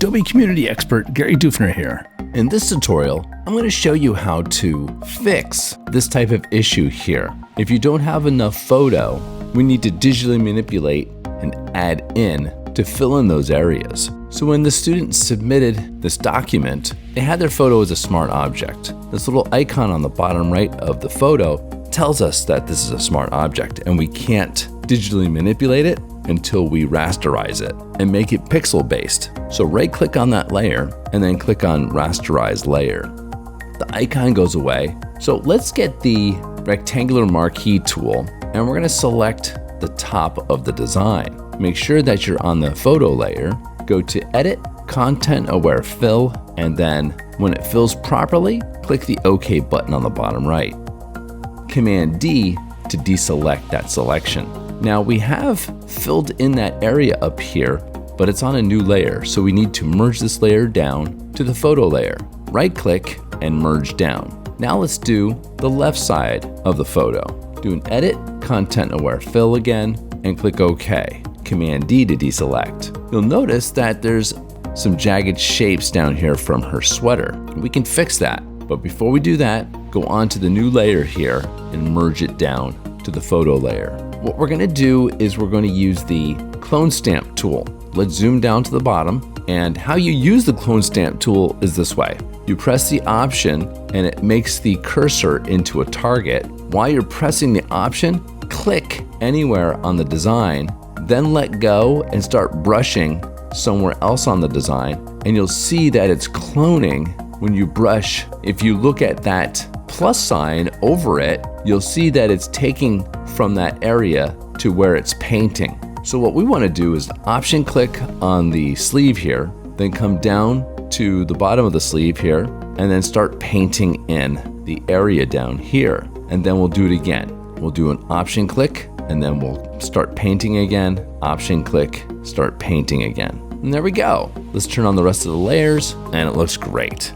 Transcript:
Adobe community expert Gary Dufner here. In this tutorial, I'm going to show you how to fix this type of issue here. If you don't have enough photo, we need to digitally manipulate and add in to fill in those areas. So when the student submitted this document, they had their photo as a smart object. This little icon on the bottom right of the photo tells us that this is a smart object, and we can't digitally manipulate it until we rasterize it and make it pixel based. So right click on that layer and then click on rasterize layer. The icon goes away. So let's get the rectangular marquee tool and we're going to select the top of the design. Make sure that you're on the photo layer, go to edit, content aware fill, and then when it fills properly, click the OK button on the bottom right. Command D to deselect that selection. Now we have filled in that area up here, but it's on a new layer, so we need to merge this layer down to the photo layer. Right click and merge down. Now let's do the left side of the photo. Do an edit, content aware fill again, and click OK. Command D to deselect. You'll notice that there's some jagged shapes down here from her sweater. We can fix that, but before we do that, go on to the new layer here and merge it down to the photo layer. What we're gonna do is we're gonna use the clone stamp tool. Let's zoom down to the bottom, and how you use the clone stamp tool is this way. You press the option and it makes the cursor into a target. While you're pressing the option, click anywhere on the design, then let go and start brushing somewhere else on the design, and you'll see that it's cloning when you brush. If you look at that plus sign over it, you'll see that it's taking from that area to where it's painting. So what we want to do is option click on the sleeve here, then come down to the bottom of the sleeve here, and then start painting in the area down here. And then we'll do it again. We'll do an option click, and then we'll start painting again, option click, start painting again. And there we go. Let's turn on the rest of the layers, and it looks great.